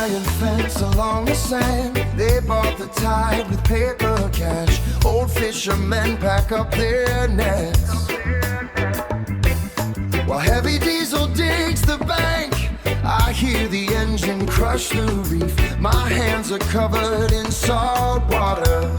iron fence along the sand. They bought the tide with paper cash. Old fishermen pack up their nets, while heavy diesel digs the bank. I hear the engine crush the reef. My hands are covered in salt water.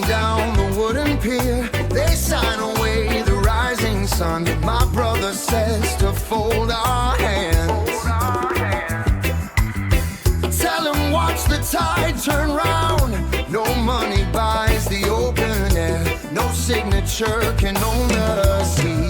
Down the wooden pier, they sign away the rising sun. My brother says to fold our hands. Tell him watch the tide turn round. No money buys the open air. No signature can own the sea.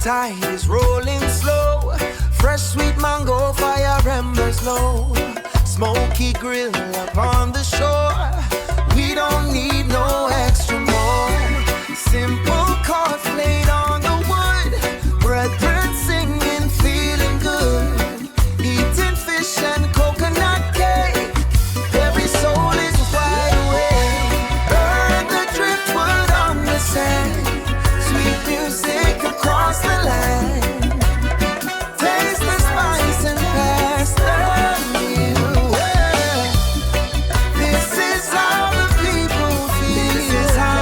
tide is rolling slow. Fresh sweet mango, fire embers low. Smoky grill upon the shore. We don't need no extra more. Simple chords played on the wood. Brethren singing, feeling good. Eating fish and coconut cake. Every soul is wide awake. Burn the driftwood on the sand. Sweet music across the land. Taste the spice and pass the meal. This is how the people feel. This is how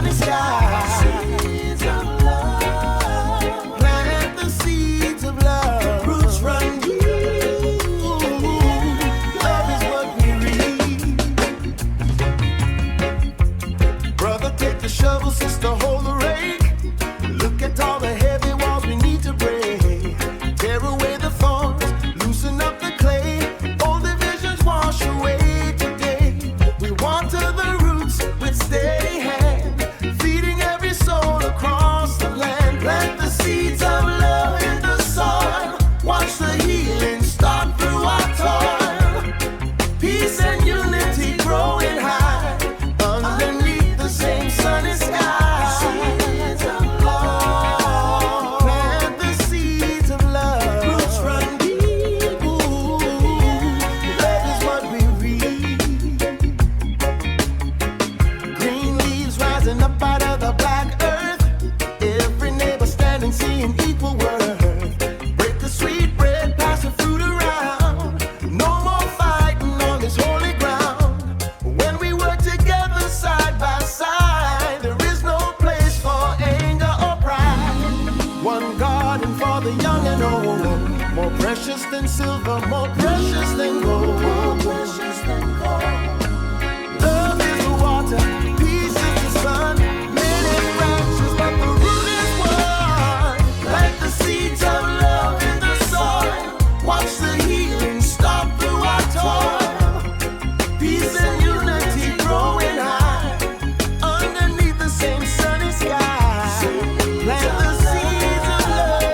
sunny sky. Seeds of love. Plant the seeds of love. Roots run deep. Love is what we read. Brother, take the shovel, sister, hold the rake. Look at all the heavy walls we need to break. Tear away the thorns, loosen up the clay. Old divisions wash away today. We water the roots with steady hand, feeding every soul across the land. Plant the seeds of love in the soil. Watch the healing start through our toil. Peace and unity growing high underneath the same sunny sky. More precious than silver, more precious than gold. More precious than gold. Love is the water, peace is the sun. Many branches, but the root is one. Plant the seeds of love in the soil. Watch the healing start through our toil. Peace and unity growing high underneath the same sunny sky. Plant the seeds of love.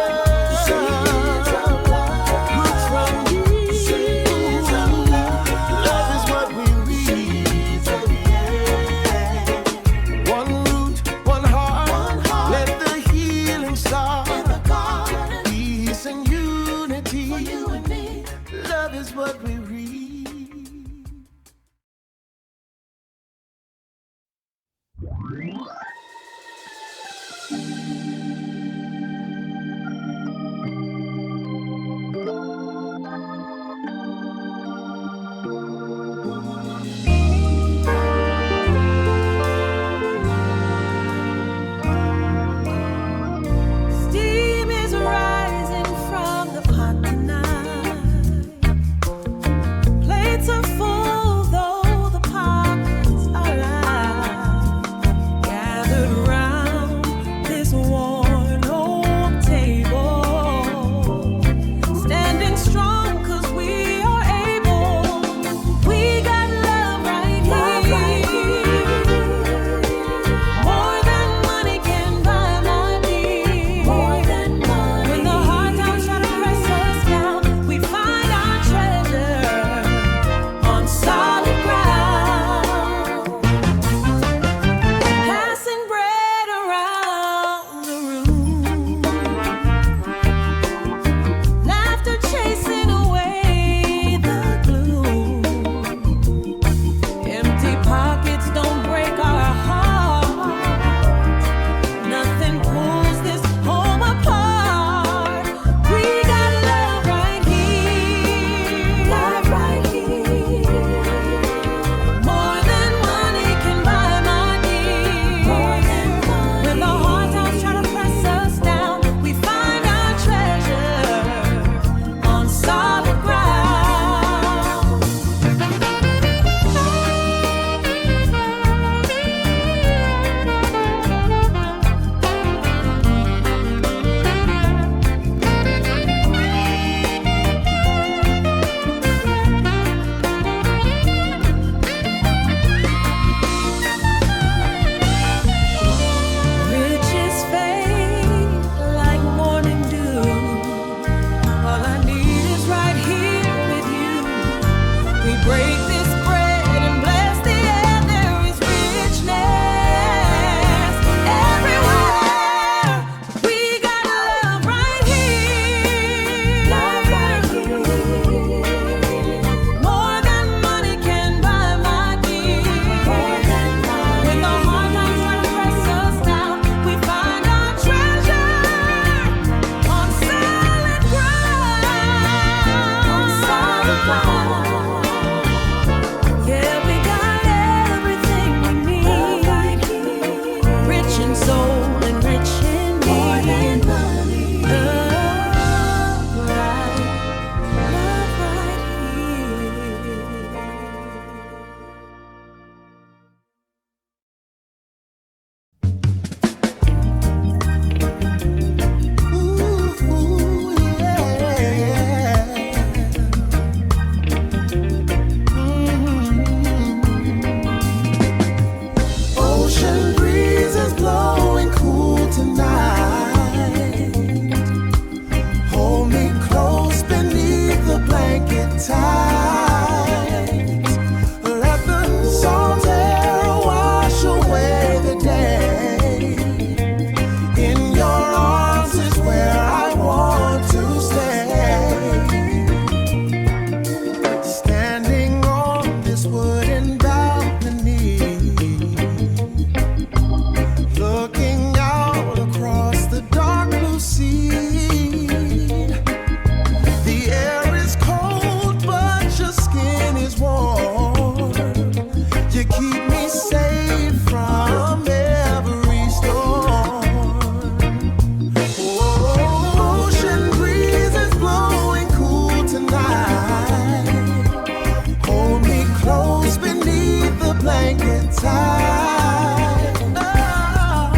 blanket tight. Oh,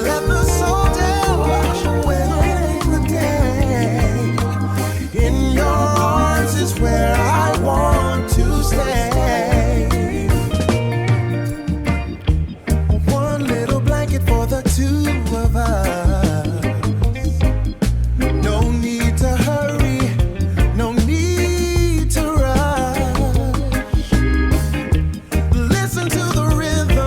let the soul down wash away the day. In your arms is where I want to stay. One little blanket for the two of us. No need to hurry, no need to rush. Listen to the rhythm.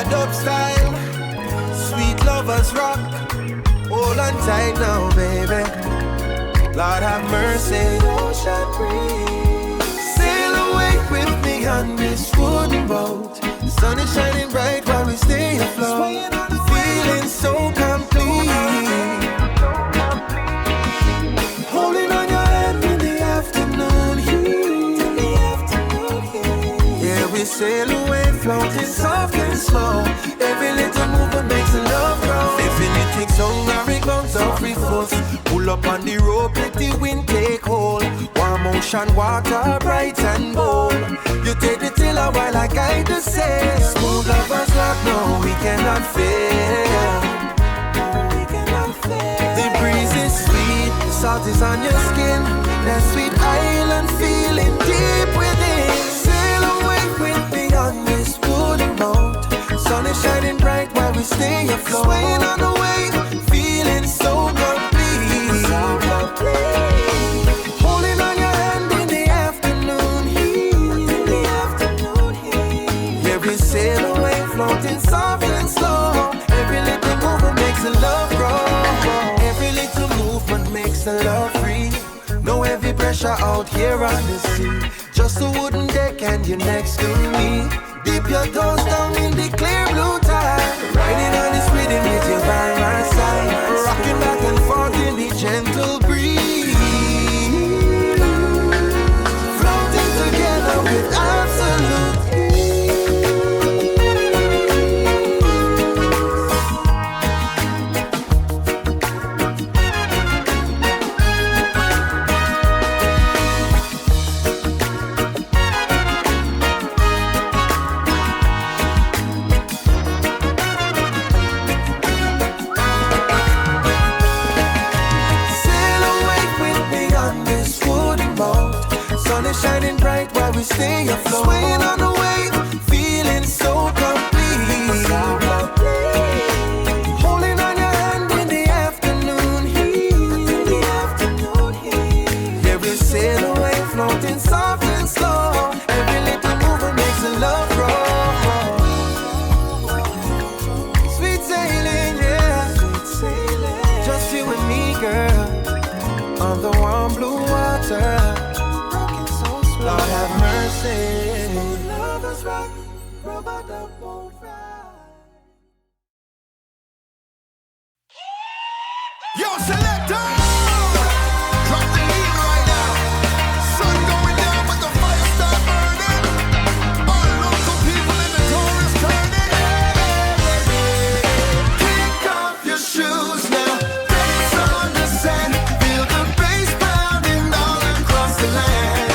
a dub style. Sweet lovers rock. Hold on tight now, baby. Lord have mercy. Ocean breeze. Sail away with me on this wooden boat. The sun is shining bright while we stay afloat. Feeling so complete. Holding on your hand in the afternoon heat. Yeah, we sail away, floating soft and slow. Every little movement makes the love grow. Infinity song, merry-go-rounds of free force. Pull up on the rope, let the wind take hold. Warm ocean water, bright and bold. You take the tiller while I guide the sail. Smooth lovers rock, no, we cannot fail. The breeze is sweet, the salt is on your skin. That sweet island feeling deep within. Sail away with me on this wooden boat. Sun is shining bright while we stay afloat. Swaying on the wave, feeling so complete. Holding on your hand in the afternoon heat. Yeah, we sail away, floating soft and slow. Every little movement makes the love grow. Every little movement makes the love free. No heavy pressure out here on the sea. Just a wooden deck and you're next to me. Dip your toes down in the clear blue tide. Riding on this rhythm with you by my side. Rocking back and forth in the gentle breeze. Floating together with absolute shining bright while we stay afloat. Swaying on the wave, feeling so complete. Holding on your hand in the afternoon heat. Yeah, we sail away, floating soft and slow. Every little movement makes the love grow. Sweet sailing, yeah. Just you and me, girl, on the warm blue water. Lord have mercy. Smooth lovers rock, rubber duck won't ride. Yo, selector! Drop the heat right now. Sun going down, but the fire start burning. All local people in the tourist turning. Kick off your shoes now. Dance on the sand. Feel the bass pounding all across the land.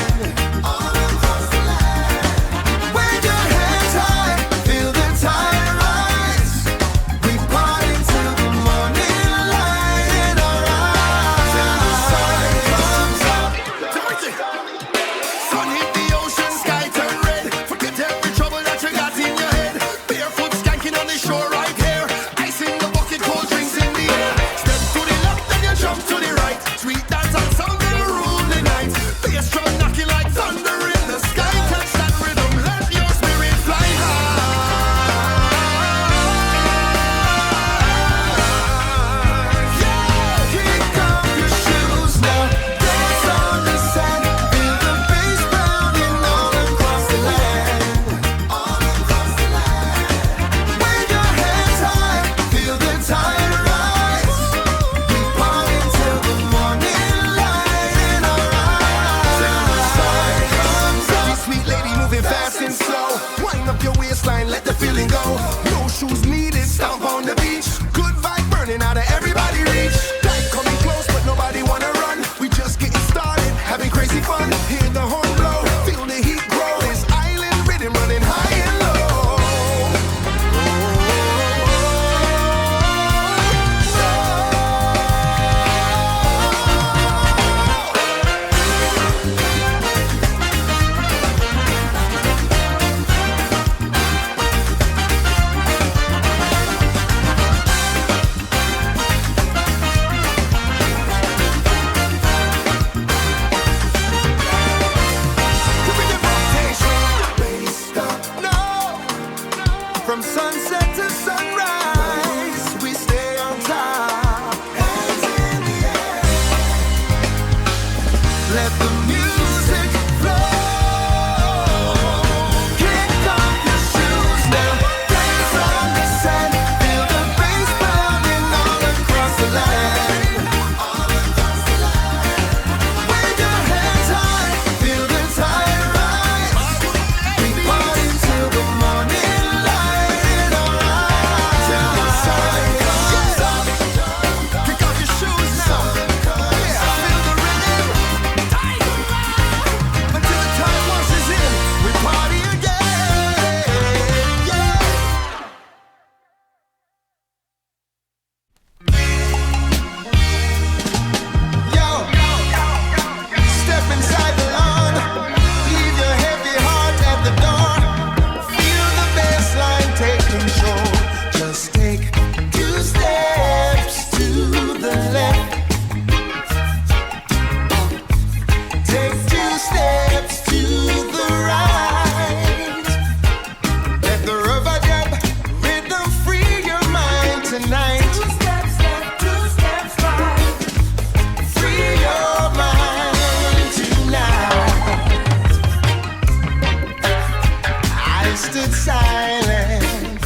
stood silent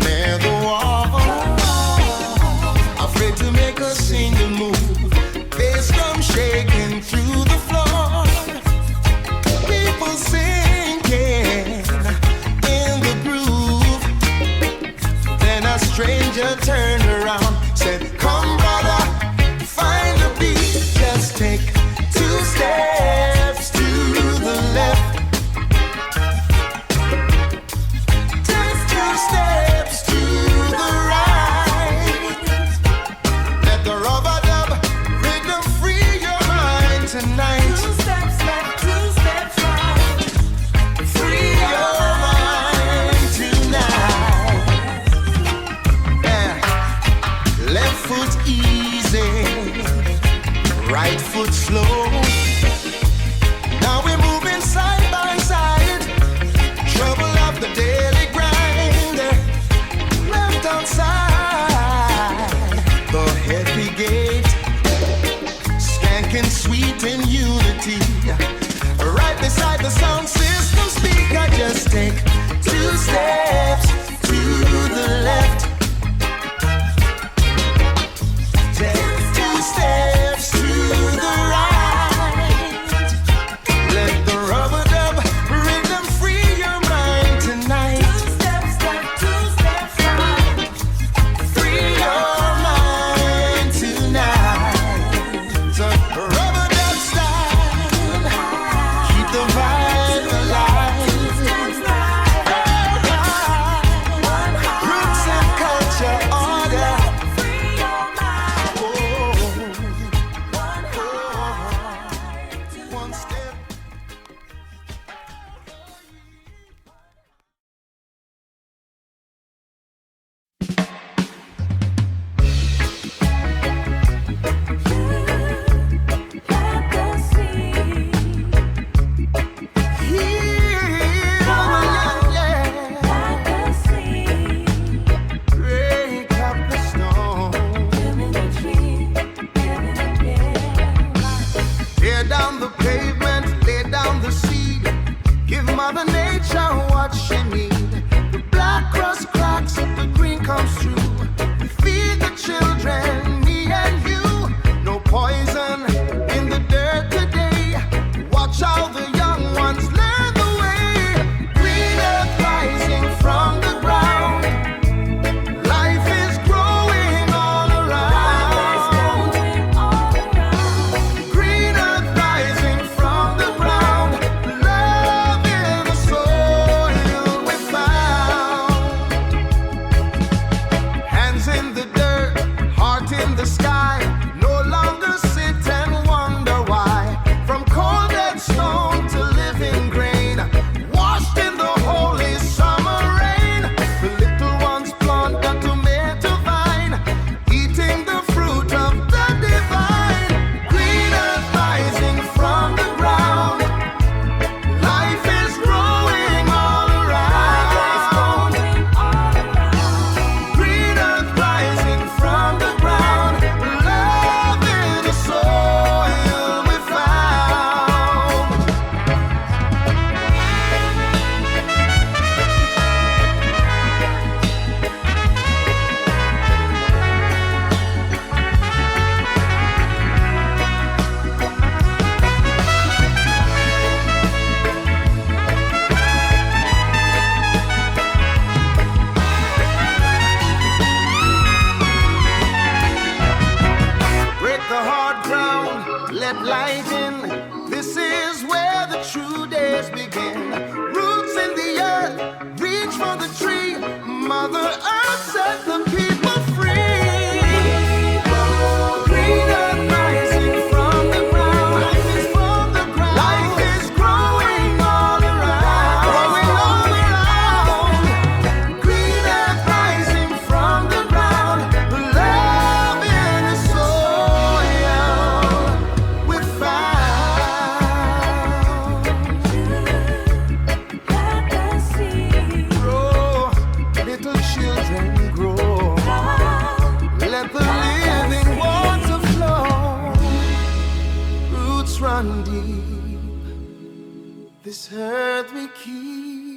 near the wall, afraid to make a single move. Bass drum shaking through the floor, people sinking in the groove. Then a stranger turned around, said, "Come, brother, find a beat. Just take 2 steps to the left. Just 2 steps to the right. Let the rubber dub rhythm free your mind tonight. 2 steps left, 2 steps right. Free your mind tonight. Yeah. Left foot easy, right foot slow. Now we're moving side by side. Trouble of the daily grind. Left outside the heavy gate, skanking sweet in unity. Right beside the sound system speaker. Just take 2 steps to the left. Take 2 steps to the right. Let the rubber dub rhythm free your mind tonight. 2 steps left, 2 steps right. Free your mind tonight. So rubber dub style, keep the vibe alive. Roots and culture order. One step. Break up the stone. Tear down the pavement, lay down the seed. Give Mother Nature what she need. The black crust cracks, the green comes through. We feed the children, me and you. No poison in the dirt today. Watch how the young ones learn the way. Green earth rising from the ground. Life is growing all around. Green earth rising from the ground. Love in the soil we found. Hands in the dirt, heart in the sky. No longer sit and wonder why. From cold dead stone to living grain, washed in the holy summer rain. The little ones plant a tomato vine, eating the fruit of the divine. Green earth rising from the ground. Life is growing all around. Green earth rising from the ground. Love in the soil we found. Break the hard ground, let light in. This is where the true days begin. Roots in the earth, reach for the tree. Mother Earth set the people free. Green earth rising from the ground. Life is from the ground. Life is growing all around. Growing all around. Green earth rising from the ground. Love in the soil we found. Grow, little children grow. Let the living water flow. Roots run deep. This earth we keep.